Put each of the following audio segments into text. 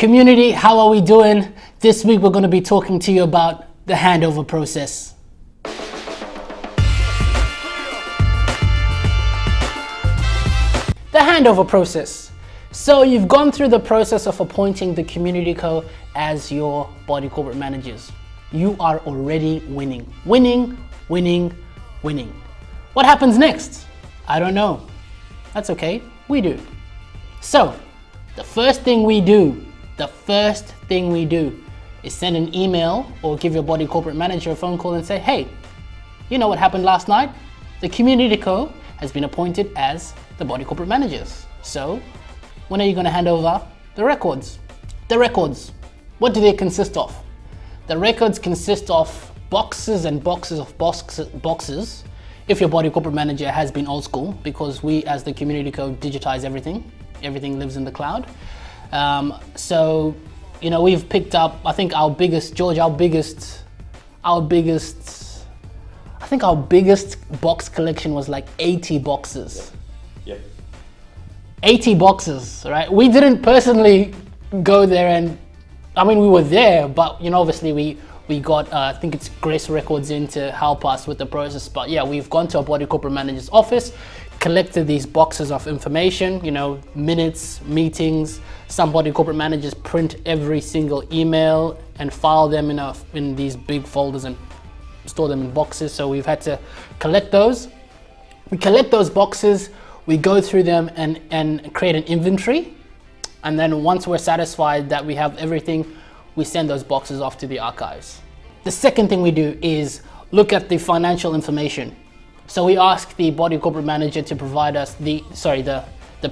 Community, how are we doing? This week we're going to be talking to you about the handover process. The handover process. So you've gone through the process of appointing the community co as your body corporate managers. You are already winning. Winning, winning, winning. What happens next? I don't know. That's okay, we do. So, the first thing we do is send an email or give your body corporate manager a phone call and say, hey, you know what happened last night? The community co has been appointed as the body corporate managers. So, when are you going to hand over the records? The records, what do they consist of? The records consist of boxes and boxes of boxes. If your body corporate manager has been old school, because we as the community co digitize everything. Everything lives in the cloud. So, you know, we've picked up, I think our biggest box collection was like 80 boxes. Yep. 80 boxes, right? We didn't personally go there and, I mean, we were there, but, you know, obviously we got, I think it's Grace Records in to help us with the process. But yeah, we've gone to a body corporate manager's office, collected these boxes of information, you know, minutes, meetings. Some body corporate managers print every single email and file them in these big folders and store them in boxes. So we've had to collect those. We collect those boxes, we go through them and create an inventory. And then once we're satisfied that we have everything, we send those boxes off to the archives. The second thing we do is look at the financial information. So we ask the body corporate manager to provide us the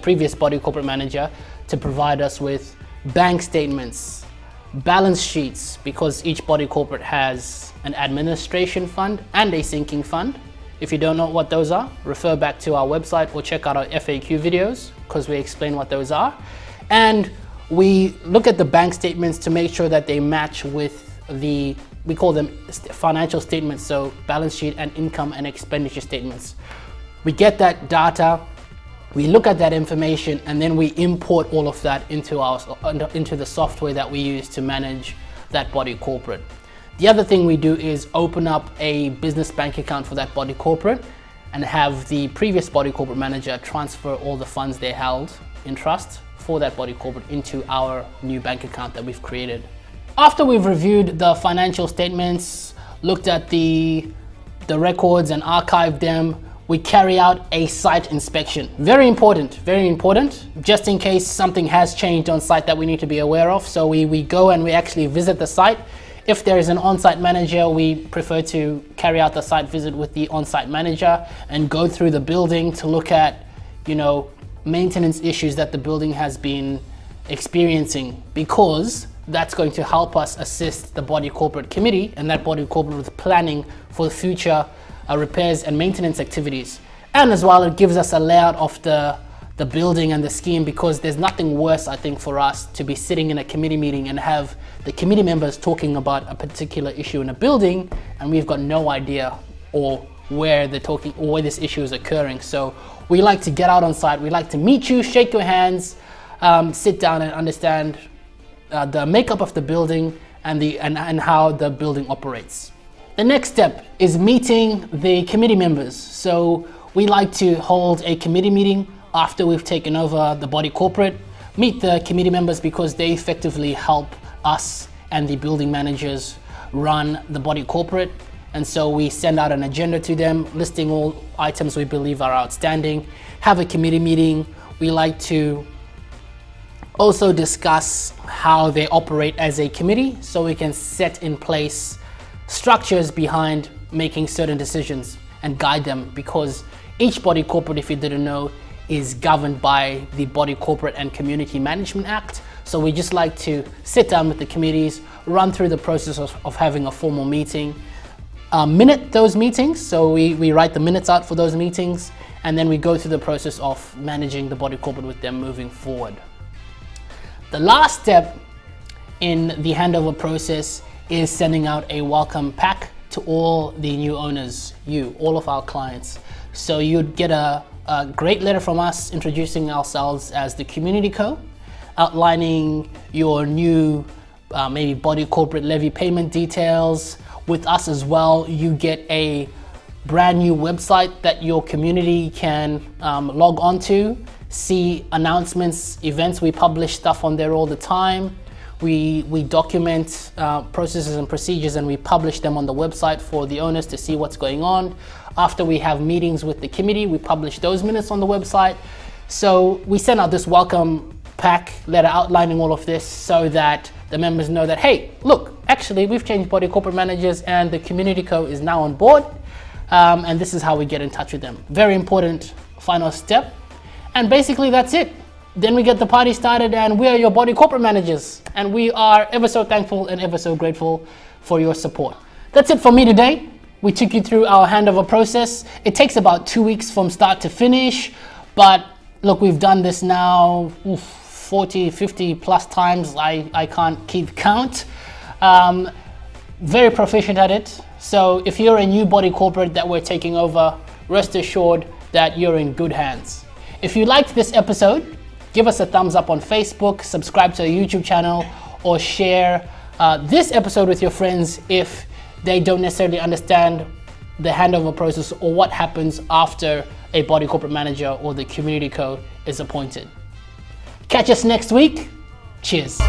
previous body corporate manager to provide us with bank statements, balance sheets, because each body corporate has an administration fund and a sinking fund. If you don't know what those are, refer back to our website or check out our FAQ videos because we explain what those are. And we look at the bank statements to make sure that they match with we call them financial statements, so balance sheet and income and expenditure statements. We get that data, we look at that information, and then we import all of that into the software that we use to manage that body corporate. The other thing we do is open up a business bank account for that body corporate and have the previous body corporate manager transfer all the funds they held in trust for that body corporate into our new bank account that we've created. After we've reviewed the financial statements, looked at the records and archived them, we carry out a site inspection. Very important, just in case something has changed on site that we need to be aware of. So we go and we actually visit the site. If there is an on-site manager, we prefer to carry out the site visit with the on-site manager and go through the building to look at, you know, maintenance issues that the building has been experiencing, because that's going to help us assist the body corporate committee and that body corporate with planning for the future repairs and maintenance activities. And as well, it gives us a layout of the building and the scheme, because there's nothing worse, I think, for us to be sitting in a committee meeting and have the committee members talking about a particular issue in a building and we've got no idea or where they're talking or where this issue is occurring. So we like to get out on site, we like to meet you, shake your hands, sit down and understand the makeup of the building and how the building operates. The next step is meeting the committee members. So we like to hold a committee meeting after we've taken over the body corporate, meet the committee members because they effectively help us and the building managers run the body corporate. And so we send out an agenda to them listing all items we believe are outstanding, have a committee meeting. We like to also discuss how they operate as a committee so we can set in place structures behind making certain decisions and guide them, because each body corporate, if you didn't know, is governed by the Body Corporate and Community Management Act. So we just like to sit down with the committees, run through the process of having a formal meeting, minute those meetings. So we write the minutes out for those meetings, and then we go through the process of managing the body corporate with them moving forward. The last step in the handover process is sending out a welcome pack to all the new owners, all of our clients. So you'd get a great letter from us introducing ourselves as the Community Co, outlining your new maybe body corporate levy payment details. With us as well, you get a brand new website that your community can log onto, see announcements, events. We publish stuff on there all the time. We document processes and procedures, and we publish them on the website for the owners to see what's going on. After we have meetings with the committee, we publish those minutes on the website. So we send out this welcome pack letter outlining all of this so that the members know that, hey, look, actually we've changed body corporate managers and the community co is now on board, and this is how we get in touch with them. Very important final step. And basically that's it. Then we get the party started, and we are your body corporate managers, and we are ever so thankful and ever so grateful for your support. That's it for me today. We took you through our handover process. It takes about 2 weeks from start to finish, but look, we've done this now 40, 50 plus times. I can't keep count. Very proficient at it. So if you're a new body corporate that we're taking over, rest assured that you're in good hands. If you liked this episode, give us a thumbs up on Facebook, subscribe to our YouTube channel, or share this episode with your friends if they don't necessarily understand the handover process or what happens after a body corporate manager or the community co is appointed. Catch us next week. Cheers.